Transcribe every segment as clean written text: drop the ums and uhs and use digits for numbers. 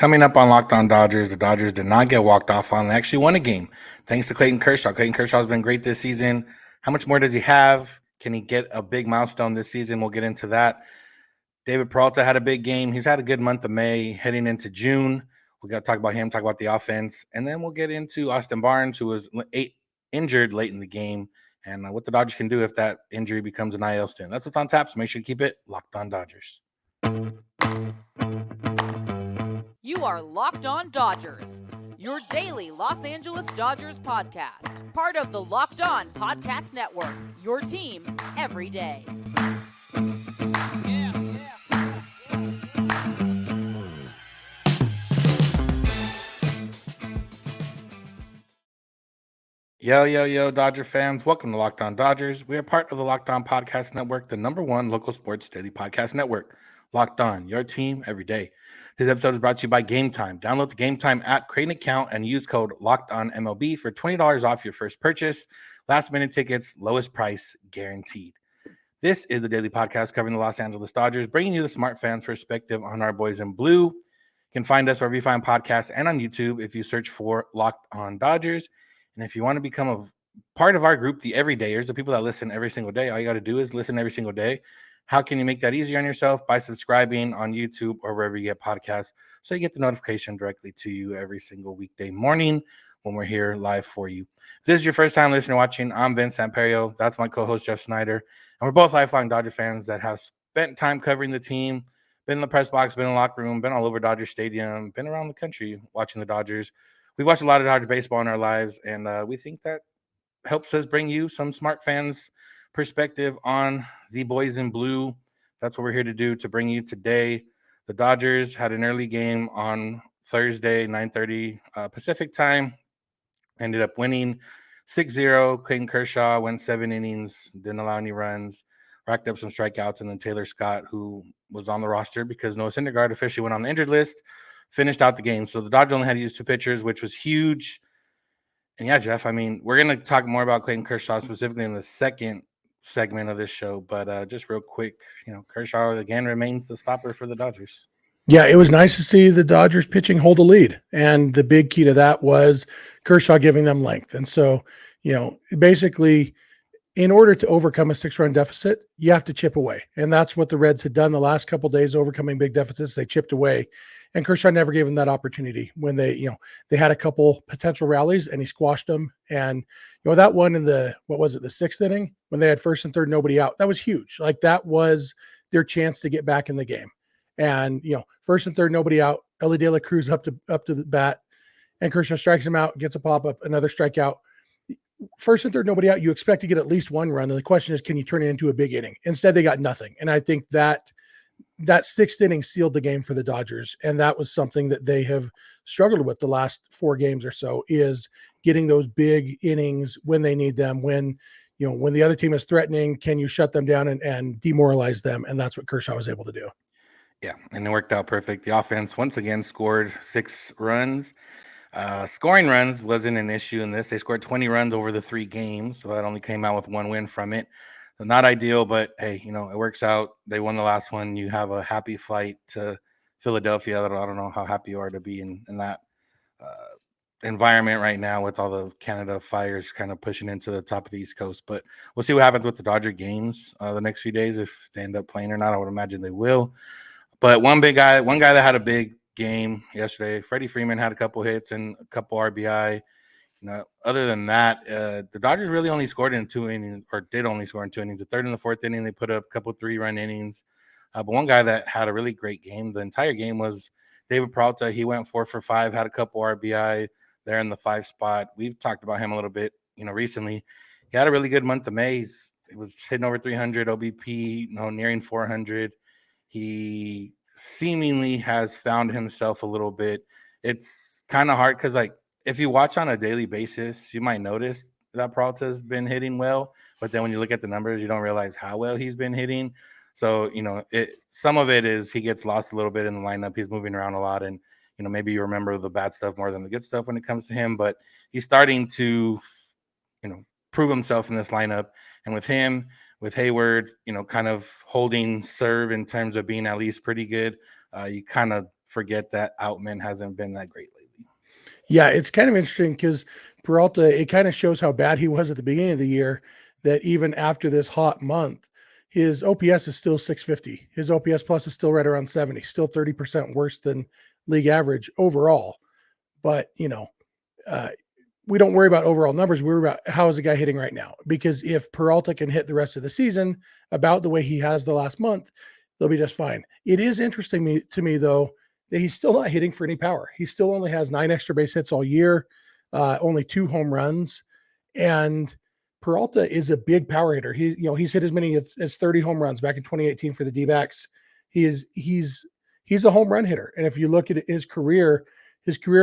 Coming up on Locked On Dodgers, the Dodgers did not get walked off on. They actually won a game thanks to Clayton Kershaw. Clayton Kershaw has been great this season. How much more does he have? Can he get a big milestone this season? We'll get into that. David Peralta had a big game. He's had a good month of May heading into June. We got to talk about him, talk about the offense, and then we'll get into Austin Barnes, who was injured late in the game, and what the Dodgers can do if that injury becomes an IL stint. That's what's on tap, so make sure to keep it Locked On Dodgers. You are Locked On Dodgers, your daily Los Angeles Dodgers podcast. Part of the Locked On Podcast Network, your team every day. Yo, Dodger fans. Welcome to Locked On Dodgers. We are part of the Locked On Podcast Network, the #1 local sports daily podcast network. Locked On, your team every day. This episode is brought to you by Game Time. Download the Game Time app, create an account, and use code LOCKEDONMLB for $20 off your first purchase. Last-minute tickets, lowest price guaranteed. This is the daily podcast covering the Los Angeles Dodgers, bringing you the smart fans' perspective on our boys in blue. You can find us wherever you find podcasts and on YouTube if you search for Locked On Dodgers. And if you want to become a part of our group, the everydayers, the people that listen every single day, all you got to do is listen every single day. How can you make that easier on yourself? By subscribing on YouTube or wherever you get podcasts, so you get the notification directly to you every single weekday morning when we're here live for you. If this is your first time listening or watching, I'm Vince Samperio. That's my co-host, Jeff Snider. And we're both lifelong Dodger fans that have spent time covering the team, been in the press box, been in the locker room, been all over Dodger Stadium, been around the country watching the Dodgers. We've watched a lot of Dodger baseball in our lives, and we think that helps us bring you some smart fans' perspective on the boys in blue. That's what we're here to do, to bring you today. The Dodgers had an early game on Thursday, 9:30 Pacific time. Ended up winning 6-0. Clayton Kershaw went 7 innings, didn't allow any runs, racked up some strikeouts, and then Taylor Scott, who was on the roster because Noah Syndergaard officially went on the injured list, finished out the game. So the Dodgers only had to use 2 pitchers, which was huge. And yeah, Jeff, I mean, we're going to talk more about Clayton Kershaw specifically in the second segment of this show. But just real quick, Kershaw again remains the stopper for the Dodgers. Yeah, it was nice to see the Dodgers pitching hold a lead. And the big key to that was Kershaw giving them length. And so, basically, in order to overcome a 6-run deficit, you have to chip away. And that's what the Reds had done the last couple of days, overcoming big deficits. They chipped away. And Kershaw never gave them that opportunity when they had a couple potential rallies and he squashed them. And, that one in the 6th inning when they had first and third, nobody out, that was huge. Like that was their chance to get back in the game. And, first and third, nobody out. Ellie De La Cruz up to the bat, and Kershaw strikes him out, gets a pop-up, another strikeout. First and third, nobody out. You expect to get at least one run. And the question is, can you turn it into a big inning? Instead, they got nothing. And I think that 6th inning sealed the game for the Dodgers. And that was something that they have struggled with the last 4 games or so, is getting those big innings when they need them, when the other team is threatening, can you shut them down and demoralize them? And that's what Kershaw was able to do. Yeah, and it worked out perfect. The offense once again scored 6 runs. Scoring runs wasn't an issue in this. They scored 20 runs over the 3 games, so that only came out with 1 win from it. So not ideal, but hey, it works out. They won the last one. You have a happy flight to Philadelphia. I don't know how happy you are to be in that environment right now with all the Canada fires kind of pushing into the top of the East Coast. But we'll see what happens with the Dodger games the next few days, if they end up playing or not. I would imagine they will. But one guy that had a big game yesterday, Freddie Freeman, had a couple hits and a couple RBI. Other than that, the Dodgers really only scored in 2 innings, or did only score in 2 innings. The 3rd and the 4th inning, they put up a couple 3-run innings. But one guy that had a really great game the entire game was David Peralta. He went 4 for 5, had a couple RBI there in the 5 spot. We've talked about him a little bit, recently. He had a really good month of May. He was hitting over 300 OBP, nearing 400. He seemingly has found himself a little bit. It's kind of hard because, if you watch on a daily basis, you might notice that Peralta's been hitting well, but then when you look at the numbers, you don't realize how well he's been hitting. So, some of it is he gets lost a little bit in the lineup. He's moving around a lot, and, maybe you remember the bad stuff more than the good stuff when it comes to him, but he's starting to, prove himself in this lineup. And with him, with Hayward, kind of holding serve in terms of being at least pretty good, you kind of forget that Outman hasn't been that great lately. Yeah, it's kind of interesting because Peralta, it kind of shows how bad he was at the beginning of the year, that even after this hot month, his OPS is still 650. His OPS plus is still right around 70, still 30% worse than league average overall. But, uh, we don't worry about overall numbers. We worry about how is the guy hitting right now. Because if Peralta can hit the rest of the season about the way he has the last month, they'll be just fine. It is interesting to me, though, that he's still not hitting for any power. He still only has 9 extra base hits all year, only 2 home runs. And Peralta is a big power hitter. He's hit as many as 30 home runs back in 2018 for the D-backs. He's a home run hitter. And if you look at his career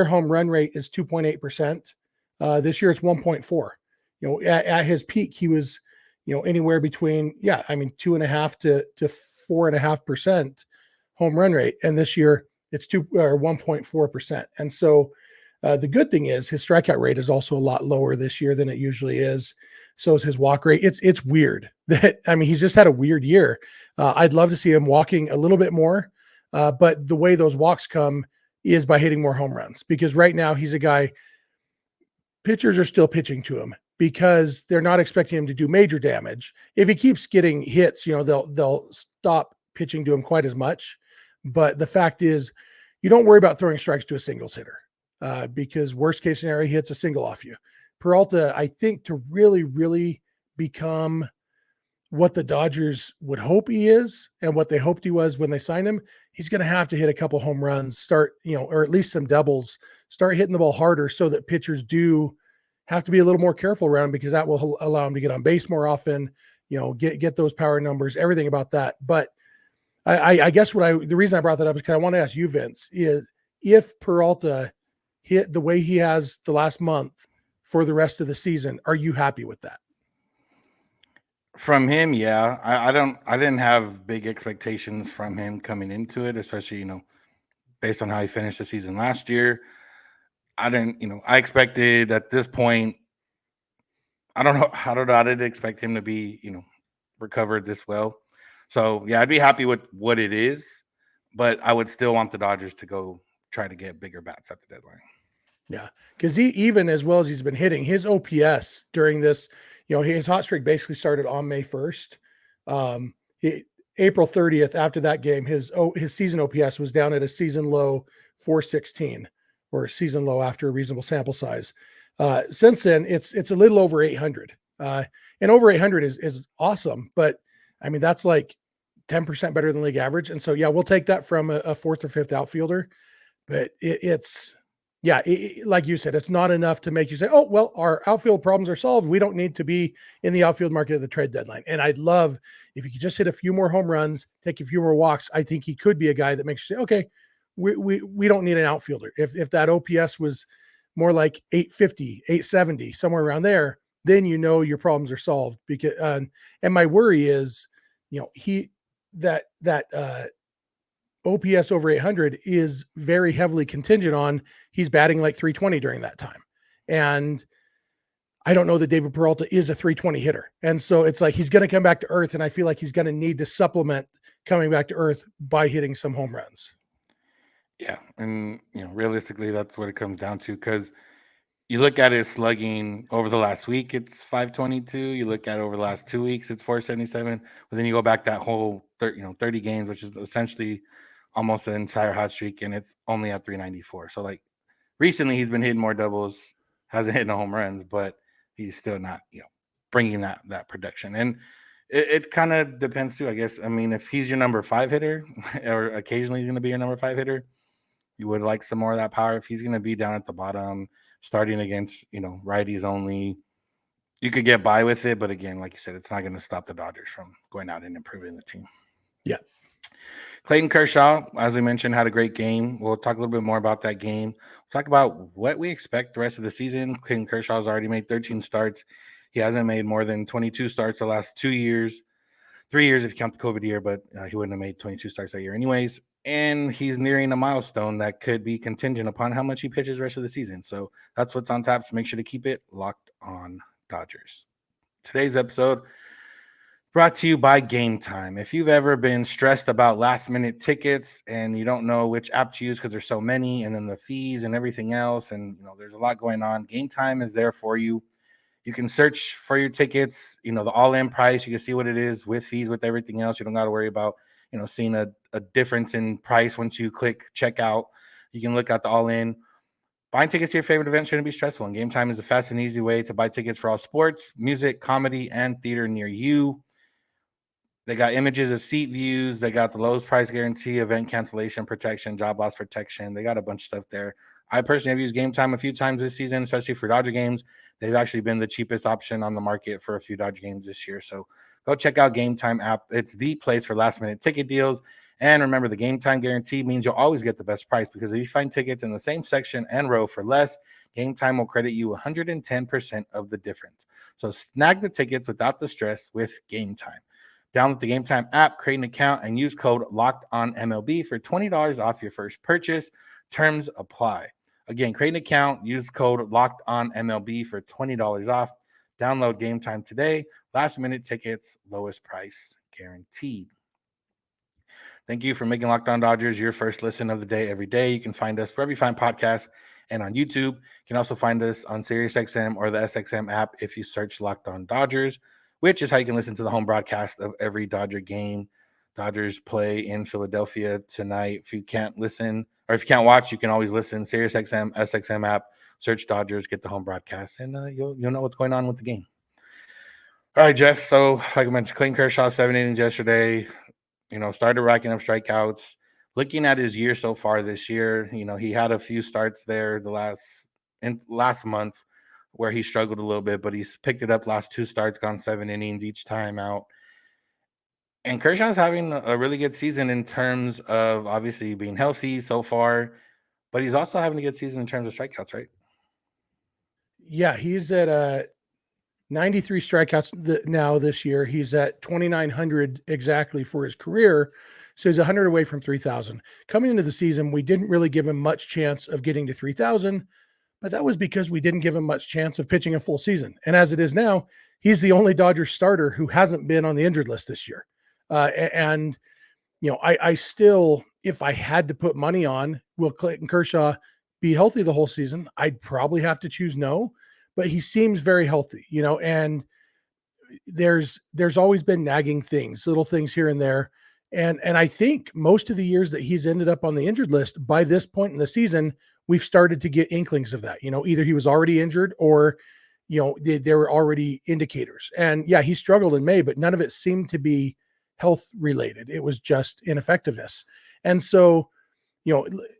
home run rate is 2.8%. This year it's 1.4. At his peak, he was, anywhere between, 2.5 to 4.5% home run rate. And this year it's 1.4%. And so the good thing is his strikeout rate is also a lot lower this year than it usually is. So is his walk rate. It's weird that, he's just had a weird year. I'd love to see him walking a little bit more. But the way those walks come is by hitting more home runs, because right now he's a guy, pitchers are still pitching to him because they're not expecting him to do major damage. If he keeps getting hits, they'll stop pitching to him quite as much. But the fact is, you don't worry about throwing strikes to a singles hitter because worst case scenario, he hits a single off you. Peralta, I think, to really, really become what the Dodgers would hope he is and what they hoped he was when they signed him, he's going to have to hit a couple home runs, start, or at least some doubles, start hitting the ball harder so that pitchers do have to be a little more careful around him, because that will allow him to get on base more often, get those power numbers, everything about that. But I guess the reason I brought that up is because I want to ask you, Vince, is if Peralta hit the way he has the last month for the rest of the season, are you happy with that? From him, yeah. I didn't have big expectations from him coming into it, especially, based on how he finished the season last year. I expected at this point, I don't know. I didn't expect him to be, recovered this well. So yeah, I'd be happy with what it is, but I would still want the Dodgers to go try to get bigger bats at the deadline. Yeah, because he, even as well as he's been hitting, his OPS during this, his hot streak basically started on May 1st. April 30th, after that game, his season OPS was down at a season low 416, or a season low after a reasonable sample size. Since then, it's a little over 800. And over 800 is awesome, but that's like 10% better than league average. And so, yeah, we'll take that from a fourth or fifth outfielder, but like you said, it's not enough to make you say, oh, well, our outfield problems are solved. We don't need to be in the outfield market at the trade deadline. And I'd love if you could just hit a few more home runs, take a few more walks. I think he could be a guy that makes you say, okay, we don't need an outfielder. If that OPS was more like 850, 870, somewhere around there, then your problems are solved. Because and my worry is, that OPS over 800 is very heavily contingent on he's batting like 320 during that time. And I don't know that David Peralta is a 320 hitter. And so it's like, he's going to come back to earth. And I feel like he's going to need to supplement coming back to earth by hitting some home runs. Yeah. And, realistically, that's what it comes down to. Because you look at his slugging over the last week, it's 522. You look at over the last 2 weeks, it's 477. But then you go back that whole 30 games, which is essentially almost an entire hot streak, and it's only at 394. So like recently he's been hitting more doubles, hasn't hit no home runs, but he's still not, bringing that production. And it kind of depends too, I guess. If he's your number 5 hitter, or occasionally he's going to be your number 5 hitter, you would like some more of that power. If he's going to be down at the bottom, starting against, righties only, you could get by with it. But again, like you said, it's not going to stop the Dodgers from going out and improving the team. Yeah. Clayton Kershaw, as we mentioned, had a great game. We'll talk a little bit more about that game. We'll talk about what we expect the rest of the season. Clayton Kershaw's already made 13 starts. He hasn't made more than 22 starts the last 2 years. 3 years if you count the COVID year, but he wouldn't have made 22 starts that year anyways. And he's nearing a milestone that could be contingent upon how much he pitches the rest of the season. So that's what's on tap. So make sure to keep it locked on Dodgers. Today's episode brought to you by Game Time. If you've ever been stressed about last minute tickets and you don't know which app to use because there's so many, and then the fees and everything else, and there's a lot going on, Game Time is there for you. You can search for your tickets, the all-in price. You can see what it is with fees, with everything else. You don't got to worry about, seeing a difference in price once you click checkout. You can look at the all-in. Buying tickets to your favorite event shouldn't be stressful, and Game Time is a fast and easy way to buy tickets for all sports, music, comedy, and theater near you. They got images of seat views. They got the lowest price guarantee, event cancellation protection, job loss protection. They got a bunch of stuff there. I personally have used Game Time a few times this season, especially for Dodger games. They've actually been the cheapest option on the market for a few Dodger games this year. So go check out Game Time app. It's the place for last minute ticket deals. And remember, the Game Time guarantee means you'll always get the best price, because if you find tickets in the same section and row for less, Game Time will credit you 110% of the difference. So snag the tickets without the stress with Game Time. Download the Game Time app, create an account, and use code LOCKEDONMLB for $20 off your first purchase. Terms apply. Again, create an account, use code LOCKEDONMLB for $20 off. Download Game Time today. Last minute tickets, lowest price guaranteed. Thank you for making Locked On Dodgers your first listen of the day every day. You can find us wherever you find podcasts and on YouTube. You can also find us on SiriusXM or the SXM app if you search Locked On Dodgers, which is how you can listen to the home broadcast of every Dodger game. Dodgers play in Philadelphia tonight. If you can't listen, or if you can't watch, you can always listen. SiriusXM, SXM app, search Dodgers, get the home broadcast, and you'll know what's going on with the game. All right, Jeff. So, like I mentioned, Clayton Kershaw, 7 innings yesterday. Started racking up strikeouts. Looking at his year so far this year, he had a few starts there last month where he struggled a little bit, but he's picked it up last 2 starts, gone 7 innings each time out. And Kershaw's having a really good season in terms of obviously being healthy so far, but he's also having a good season in terms of strikeouts, right? Yeah, he's at 93 strikeouts now this year. He's at 2,900 exactly for his career. So he's 100 away from 3,000. Coming into the season, we didn't really give him much chance of getting to 3,000, but that was because we didn't give him much chance of pitching a full season. And as it is now, he's the only Dodgers starter who hasn't been on the injured list this year. I still, if I had to put money on, will Clayton Kershaw be healthy the whole season? I'd probably have to choose no, but he seems very healthy, and there's always been nagging things, little things here and there. And I think most of the years that he's ended up on the injured list, by this point in the season, we've started to get inklings of that. Either he was already injured or, there were already indicators. And yeah, he struggled in May, but none of it seemed to be health related. It was just ineffectiveness. And so,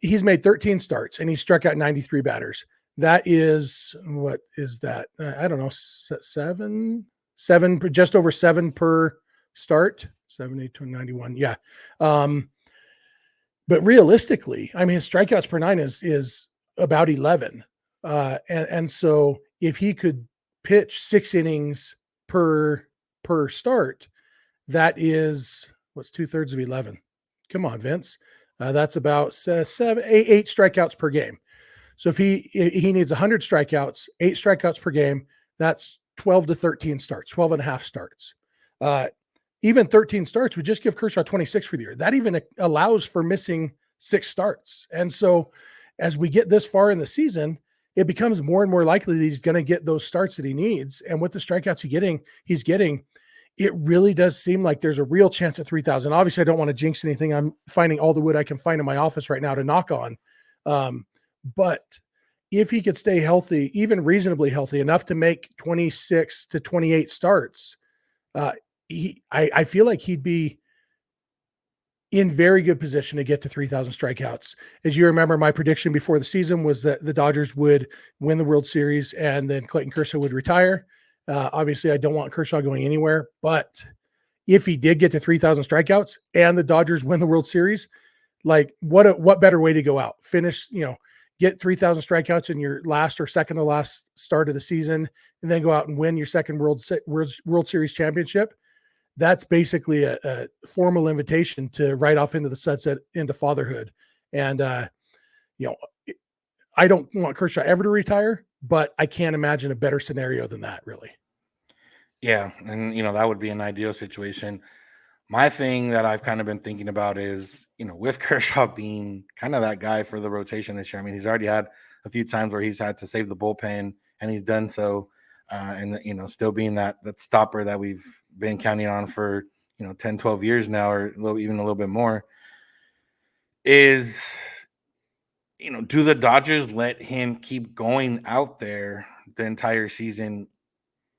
he's made 13 starts and he struck out 93 batters. That is, what is that? I don't know, seven, just over 7 per start. 7, 8, 91. Yeah. But realistically, I mean, his strikeouts per 9 is about 11. And so if he could pitch 6 innings per start, that is, what's 2/3 of 11? Come on, Vince. That's about 8 strikeouts per game. So if he needs 100 strikeouts, 8 strikeouts per game, that's 12 to 13 starts, 12 and a half starts. Even 13 starts would just give Kershaw 26 for the year. That even allows for missing 6 starts. And so as we get this far in the season, it becomes more and more likely that he's going to get those starts that he needs. And with the strikeouts he's getting, it really does seem like there's a real chance at 3,000. Obviously, I don't want to jinx anything. I'm finding all the wood I can find in my office right now to knock on. But if he could stay healthy, even reasonably healthy enough to make 26 to 28 starts, I feel like he'd be in very good position to get to 3,000 strikeouts. As you remember, my prediction before the season was that the Dodgers would win the World Series and then Clayton Kershaw would retire. Obviously, I don't want Kershaw going anywhere, but if he did get to 3,000 strikeouts and the Dodgers win the World Series, like what better way to go out? Finish, get 3,000 strikeouts in your last or second to last start of the season, and then go out and win your second World Series championship. That's basically a formal invitation to ride off into the sunset, into fatherhood. And, I don't want Kershaw ever to retire, but I can't imagine a better scenario than that, really. Yeah, and that would be an ideal situation. My thing that I've kind of been thinking about is, with Kershaw being kind of that guy for the rotation this year. I mean, he's already had a few times where he's had to save the bullpen, and he's done so, and still being that stopper that we've been counting on for 10, 12 years now, or even a little bit more. Is do the Dodgers let him keep going out there the entire season,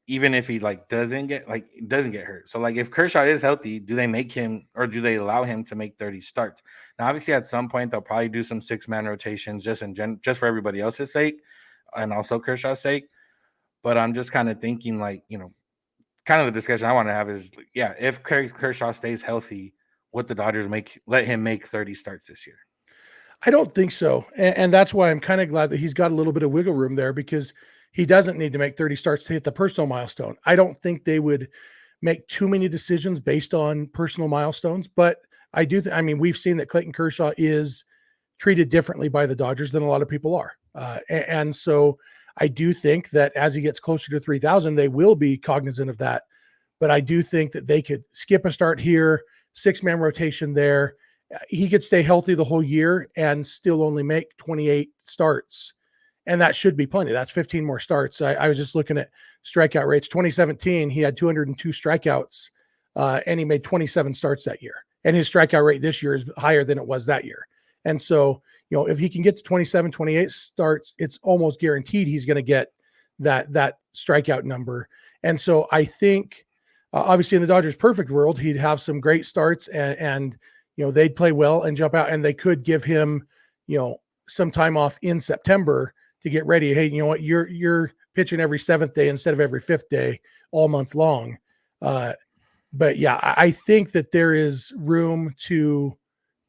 even if he doesn't get hurt? So like if Kershaw is healthy, do they make him, or do they allow him to make 30 starts? Now, obviously, at some point they'll probably do some 6-man rotations just for everybody else's sake, and also Kershaw's sake. But I'm just kind of thinking, like, kind of the discussion I want to have is, yeah, if Kershaw stays healthy, would the Dodgers let him make 30 starts this year? I don't think so. And that's why I'm kind of glad that he's got a little bit of wiggle room there, because he doesn't need to make 30 starts to hit the personal milestone. I don't think they would make too many decisions based on personal milestones, but I do. I mean, we've seen that Clayton Kershaw is treated differently by the Dodgers than a lot of people are. And so I do think that as he gets closer to 3,000, they will be cognizant of that. But I do think that they could skip a start here, 6-man rotation there. He could stay healthy the whole year and still only make 28 starts. And that should be plenty. That's 15 more starts. I was just looking at strikeout rates. 2017, he had 202 strikeouts, and he made 27 starts that year. And his strikeout rate this year is higher than it was that year. And so, if he can get to 27, 28 starts, it's almost guaranteed he's going to get that strikeout number. And so I think, obviously in the Dodgers' perfect world, he'd have some great starts and they'd play well and jump out, and they could give him, some time off in September to get ready. Hey, you know what? You're pitching every 7th day instead of every 5th day all month long. But yeah, I think that there is room to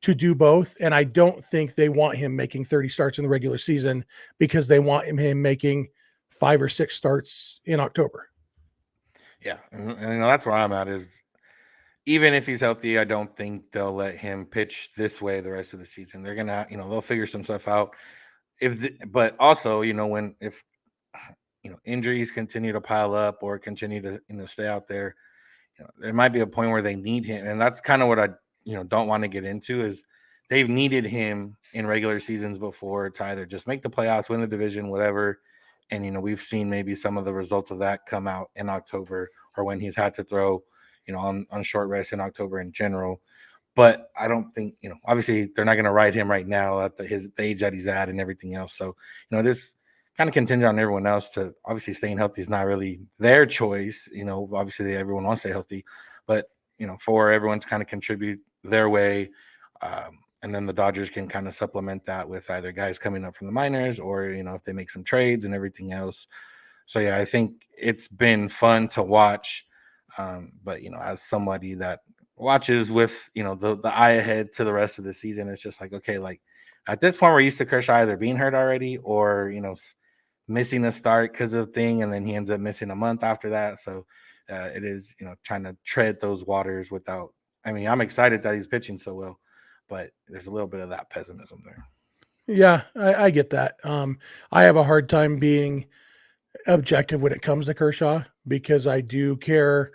do both. And I don't think they want him making 30 starts in the regular season, because they want him making 5 or 6 starts in October. Yeah, and that's where I'm at. Is even if he's healthy, I don't think they'll let him pitch this way the rest of the season. They're gonna, they'll figure some stuff out. But also, if injuries continue to pile up or continue to stay out there, there might be a point where they need him, and that's kind of what I don't want to get into. Is they've needed him in regular seasons before to either just make the playoffs, win the division, whatever. And we've seen maybe some of the results of that come out in October, or when he's had to throw on short rest in October in general. But I don't think, obviously they're not going to ride him right now at the age that he's at and everything else. So, this kind of contingent on everyone else to obviously staying healthy is not really their choice. Obviously everyone wants to stay healthy, but, for everyone to kind of contribute their way. And then the Dodgers can kind of supplement that with either guys coming up from the minors, or, if they make some trades and everything else. So, yeah, I think it's been fun to watch. But, as somebody that watches with, the eye ahead to the rest of the season, it's just like, okay, like at this point, we're used to Kershaw either being hurt already or, missing a start because of thing. And then he ends up missing a month after that. So it is, trying to tread those waters without, I'm excited that he's pitching so well, but there's a little bit of that pessimism there. Yeah, I get that. I have a hard time being objective when it comes to Kershaw, because I do care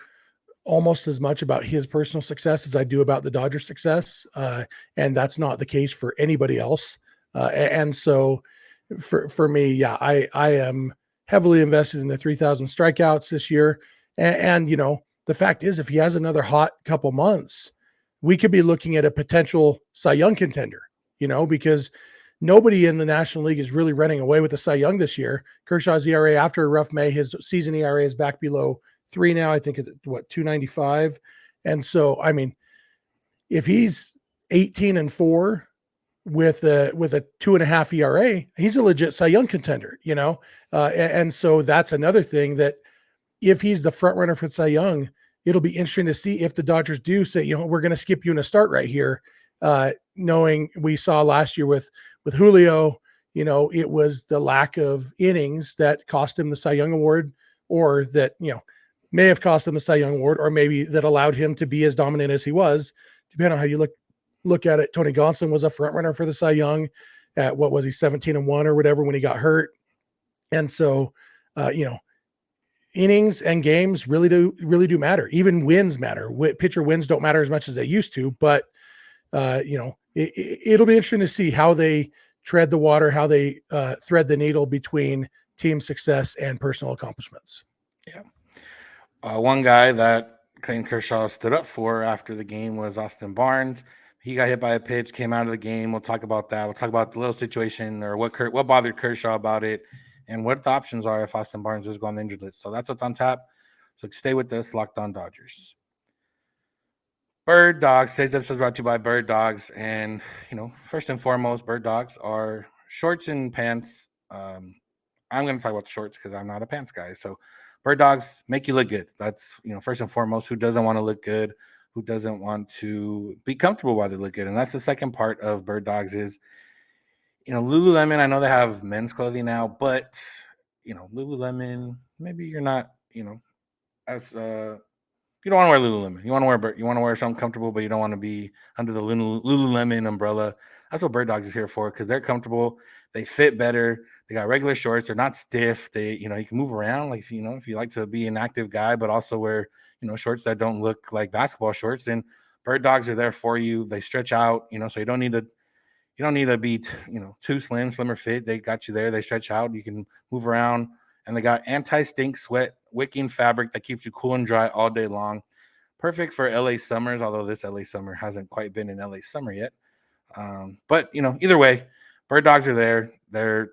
almost as much about his personal success as I do about the Dodgers' success. And that's not the case for anybody else. And so for me, yeah, I am heavily invested in the 3,000 strikeouts this year. And the fact is, if he has another hot couple months, we could be looking at a potential Cy Young contender, because nobody in the National League is really running away with the Cy Young this year. Kershaw's ERA after a rough May, his season ERA is back below 3 now. I think it's 295. And so, if he's 18-4 with a 2.5 ERA, he's a legit Cy Young contender, and so that's another thing, that if he's the front runner for Cy Young, it'll be interesting to see if the Dodgers do say, we're going to skip you in a start right here. Knowing we saw last year with Julio, it was the lack of innings that cost him the Cy Young award, or that, may have cost him the Cy Young award, or maybe that allowed him to be as dominant as he was, depending on how you look at it. Tony Gonsolin was a front runner for the Cy Young at, what was he, 17-1 or whatever when he got hurt. And so, innings and games really do matter. Even wins matter. Pitcher wins don't matter as much as they used to, but it'll be interesting to see how they tread the water, how they thread the needle between team success and personal accomplishments. Yeah. One guy that Clayton Kershaw stood up for after the game was Austin Barnes. He got hit by a pitch, came out of the game. We'll talk about that. We'll talk about the little situation or what bothered Kershaw about it and what the options are if Austin Barnes is going on the injured list. So that's what's on tap. So stay with us, Locked On Dodgers. Bird Dogs. Today's episode is brought to you by Bird Dogs. And, first and foremost, Bird Dogs are shorts and pants. I'm going to talk about the shorts because I'm not a pants guy. So Bird Dogs make you look good. That's, first and foremost, who doesn't want to look good, who doesn't want to be comfortable while they look good. And that's the second part of Bird Dogs is, Lululemon, I know they have men's clothing now, but, Lululemon, maybe you're not, as you don't want to wear Lululemon. You want to wear something comfortable, but you don't want to be under the Lululemon umbrella. That's what Bird Dogs is here for because they're comfortable. They fit better. They got regular shorts. They're not stiff. They, you can move around. Like, if you like to be an active guy, but also wear, shorts that don't look like basketball shorts, then Bird Dogs are there for you. They stretch out, so you don't need to be, too slimmer fit. They got you there. They stretch out. You can move around. And they got anti-stink sweat wicking fabric that keeps you cool and dry all day long. Perfect for LA summers, although this LA summer hasn't quite been an LA summer yet. But, either way, Bird Dogs are there. They're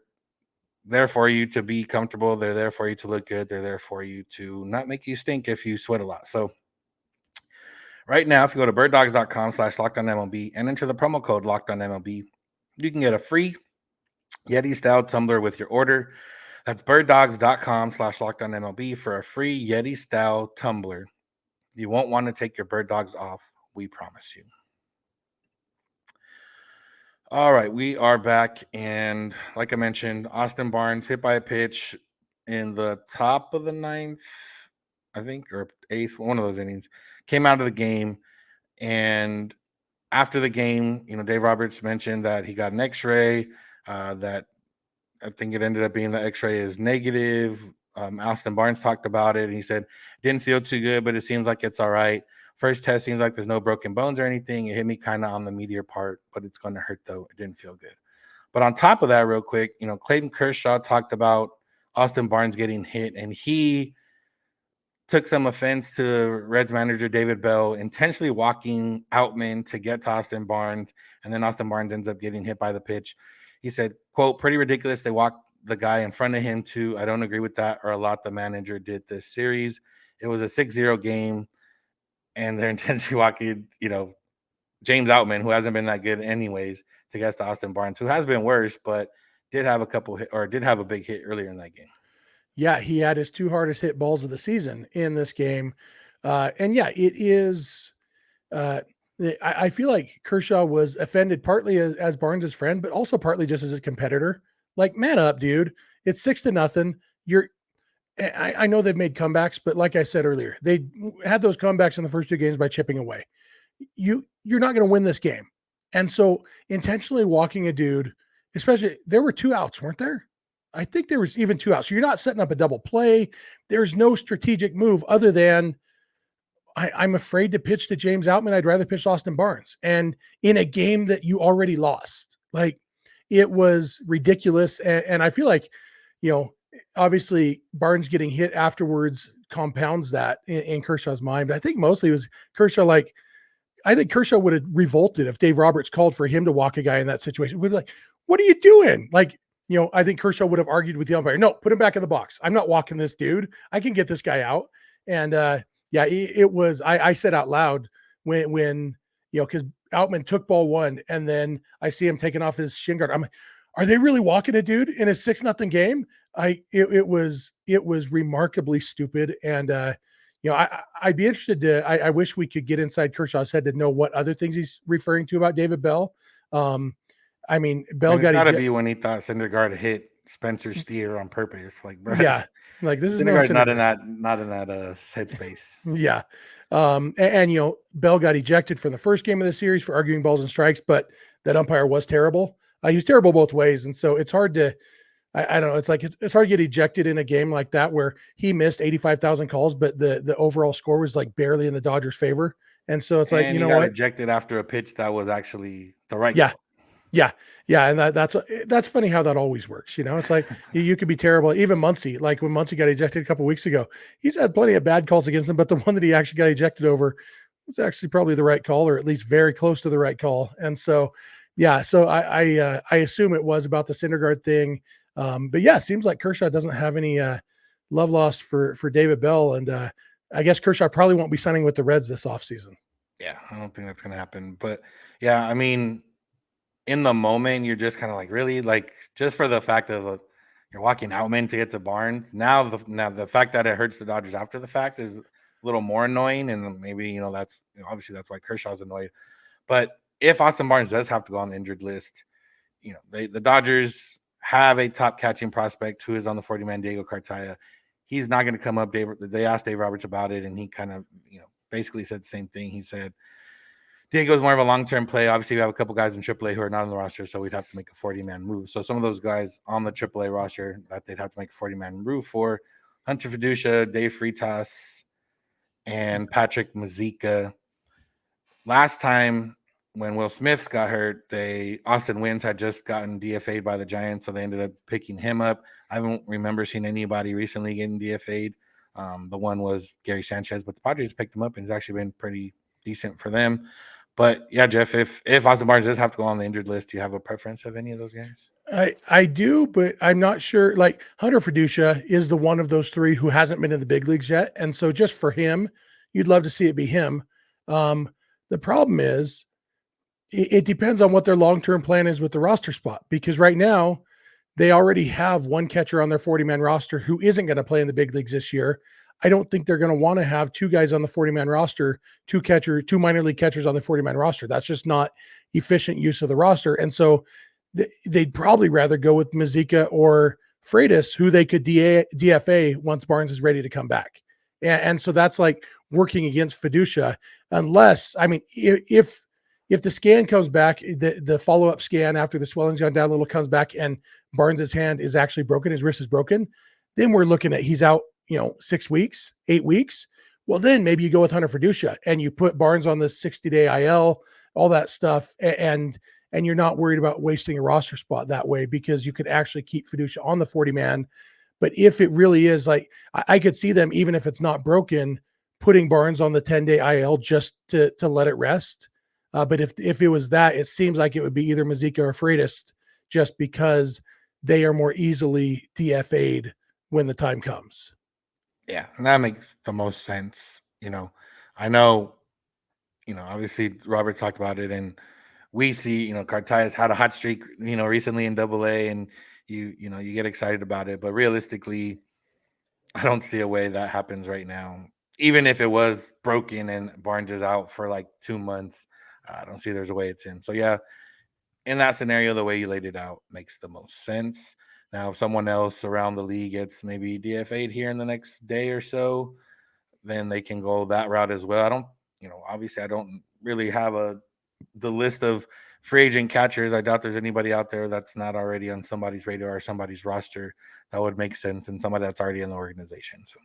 there for you to be comfortable. They're there for you to look good. They're there for you to not make you stink if you sweat a lot. So right now, if you go to birddogs.com/LockedOnMLB and enter the promo code LockedOnMLB, you can get a free Yeti-style tumbler with your order. That's birddogs.com/LockedOnMLB for a free Yeti-style tumbler. You won't want to take your Bird Dogs off. We promise you. All right, we are back. And like I mentioned, Austin Barnes hit by a pitch in the top of the ninth, I think, or eighth, one of those innings, came out of the game. And after the game, Dave Roberts mentioned that he got an x-ray, that I think it ended up being the x-ray is negative. Austin Barnes talked about it, and he said, didn't feel too good, but it seems like it's all right. First test seems like there's no broken bones or anything. It hit me kind of on the medial part, but it's going to hurt, though. It didn't feel good. But on top of that, real quick, Clayton Kershaw talked about Austin Barnes getting hit, and he took some offense to Reds manager David Bell intentionally walking Outman to get to Austin Barnes, and then Austin Barnes ends up getting hit by the pitch. He said, quote, pretty ridiculous. They walked the guy in front of him too. I don't agree with that or a lot the manager did this series. It was a 6-0 game, and they're intentionally walking, James Outman, who hasn't been that good anyways, to get to Austin Barnes, who has been worse, but did have a big hit earlier in that game. Yeah, he had his two hardest hit balls of the season in this game. And yeah, it is I feel like Kershaw was offended partly as Barnes' friend, but also partly just as a competitor. Like, man up, dude. It's 6-0. I know they've made comebacks, but like I said earlier, they had those comebacks in the first two games by chipping away. You're not going to win this game. And so intentionally walking a dude, especially there were 2 outs, weren't there? I think there was even 2 outs. So you're not setting up a double play. There's no strategic move other than I'm afraid to pitch to James Outman. I'd rather pitch Austin Barnes. And in a game that you already lost, like, it was ridiculous. And I feel like, obviously Barnes getting hit afterwards compounds that in Kershaw's mind. But I think mostly it was Kershaw. I think Kershaw would have revolted if Dave Roberts called for him to walk a guy in that situation. We'd be like, what are you doing? I think Kershaw would have argued with the umpire. No, put him back in the box. I'm not walking this dude. I can get this guy out. And it was, I said out loud when because Outman took ball 1 and then I see him taking off his shin guard. I'm like, are they really walking a dude in a 6-0 game? It was remarkably stupid. And, I'd be interested I wish we could get inside Kershaw's head to know what other things he's referring to about David Bell. Bell got to be when he thought Syndergaard hit Spencer Steer on purpose. Like, bro, yeah, like this is Syndergaard's not in that headspace. Yeah. Bell got ejected from the first game of the series for arguing balls and strikes, but that umpire was terrible. He was terrible both ways. And so it's hard to, I don't know. It's like it's hard to get ejected in a game like that where he missed 85,000 calls, but the overall score was like barely in the Dodgers' favor. And so it's like, And you he know got what? ejected after a pitch that was actually the right Yeah, call. yeah, yeah. And that's funny how that always works. It's like you could be terrible. Even Muncy, like when Muncy got ejected a couple weeks ago, he's had plenty of bad calls against him, but the one that he actually got ejected over was actually probably the right call, or at least very close to the right call. And so, yeah, so I assume it was about the Syndergaard thing. But yeah, it seems like Kershaw doesn't have any love lost for David Bell, and I guess Kershaw probably won't be signing with the Reds this offseason. Yeah, I don't think that's going to happen. But yeah, I mean, in the moment, you're just kind of like, really, like, just for the fact of you're walking Outman to get to Barnes. Now the fact that it hurts the Dodgers after the fact is a little more annoying, and maybe that's obviously that's why Kershaw's annoyed. But if Austin Barnes does have to go on the injured list, the Dodgers have a top catching prospect who is on the 40-man, Diego Cartaya. He's not going to come up. They asked Dave Roberts about it, and he kind of basically said the same thing. He said Diego's more of a long-term play. Obviously, we have a couple guys in AAA who are not on the roster, so we'd have to make a 40-man move. So some of those guys on the AAA roster that they'd have to make a 40-man move for: Hunter Fiducia, Dave Freitas, and Patrick Mazeika. Last time when Will Smith got hurt, Austin Wynns had just gotten DFA'd by the Giants, so they ended up picking him up. I don't remember seeing anybody recently getting DFA'd. The one was Gary Sanchez, but the Padres picked him up, and it's actually been pretty decent for them. But yeah, Jeff, if Austin Barnes does have to go on the injured list, do you have a preference of any of those guys? I do, but I'm not sure. Like Hunter Fiducia is the one of those three who hasn't been in the big leagues yet, and so just for him, you'd love to see it be him. The problem is, it depends on what their long-term plan is with the roster spot, because right now they already have one catcher on their 40-man roster who isn't going to play in the big leagues this year. I don't think they're going to want to have two guys on the 40-man roster, two minor league catchers on the 40-man roster. That's just not efficient use of the roster. And so they'd probably rather go with Mazeika or Freitas, who they could DFA once Barnes is ready to come back. And so that's like working against Fiducia, unless, I mean, if the scan comes back, the follow-up scan after the swelling's gone down a little comes back and Barnes's hand is actually broken, his wrist is broken, then we're looking at he's out, 6 weeks, 8 weeks. Well, then maybe you go with Hunter Fiducia and you put Barnes on the 60-day IL, all that stuff, and you're not worried about wasting a roster spot that way, because you could actually keep Fiducia on the 40-man. But if it really is, like, I could see them, even if it's not broken, putting Barnes on the 10-day IL just to let it rest. But if it was that, it seems like it would be either Mazeika or Freitas, just because they are more easily DFA'd when the time comes. Yeah, and that makes the most sense. I know, obviously Robert talked about it, and we see, Cartaya's had a hot streak, recently in AA, and you get excited about it. But realistically, I don't see a way that happens right now. Even if it was broken and Barnes is out for like 2 months, I don't see there's a way it's in. So yeah, in that scenario, the way you laid it out makes the most sense. Now, if someone else around the league gets maybe DFA'd here in the next day or so, then they can go that route as well. I don't, obviously I don't really have the list of free agent catchers. I doubt there's anybody out there that's not already on somebody's radar or somebody's roster that would make sense, and somebody that's already in the organization. So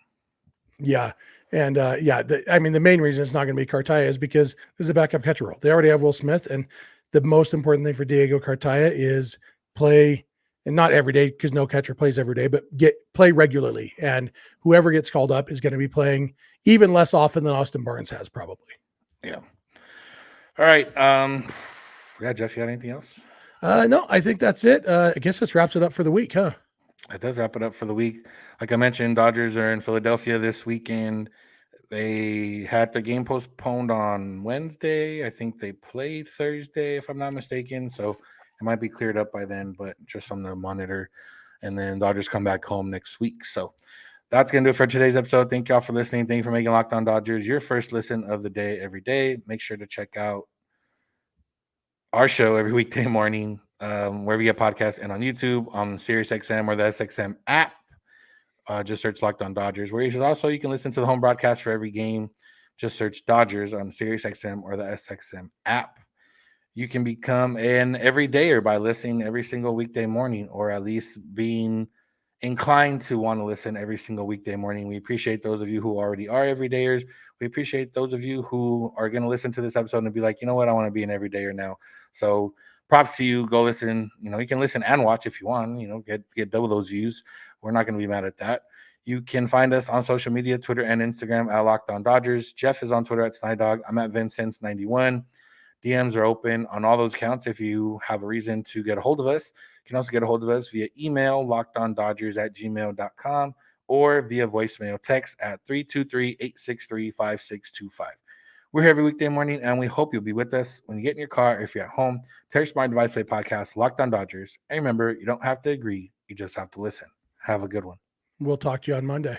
Yeah. And the main reason it's not going to be Cartaya is because this is a backup catcher role. They already have Will Smith, and the most important thing for Diego Cartaya is play, and not every day, because no catcher plays every day, but play regularly. And whoever gets called up is going to be playing even less often than Austin Barnes has, probably. Yeah. All right. Yeah, Jeff, you got anything else? No, I think that's it. I guess this wraps it up for the week, huh? That does wrap it up for the week. Like I mentioned, Dodgers are in Philadelphia this weekend. They had the game postponed on Wednesday. I think they played Thursday, if I'm not mistaken. So it might be cleared up by then, but just something to monitor. And then Dodgers come back home next week. So that's going to do it for today's episode. Thank y'all for listening. Thank you for making Locked On Dodgers your first listen of the day every day. Make sure to check out our show every weekday morning, wherever you get podcasts, and on YouTube, on SiriusXM or the SXM app. Just search Locked On Dodgers. Where you can listen to the home broadcast for every game. Just search Dodgers on SiriusXM or the SXM app. You can become an everydayer by listening every single weekday morning, or at least being inclined to want to listen every single weekday morning. We appreciate those of you who already are everydayers. We appreciate those of you who are going to listen to this episode and be like, you know what, I want to be an everydayer now. So props to you. Go listen. You can listen and watch if you want. Get double those views. We're not going to be mad at that. You can find us on social media, Twitter and Instagram at Locked On Dodgers. Jeff is on Twitter at Snydog. I'm at Vincent91. DMs are open on all those accounts if you have a reason to get a hold of us. You can also get a hold of us via email, lockedondodgers@gmail.com, or via voicemail text at 323-863-5625. We're here every weekday morning, and we hope you'll be with us when you get in your car or if you're at home. Tell your smart device play podcast, Locked On Dodgers. And remember, you don't have to agree. You just have to listen. Have a good one. We'll talk to you on Monday.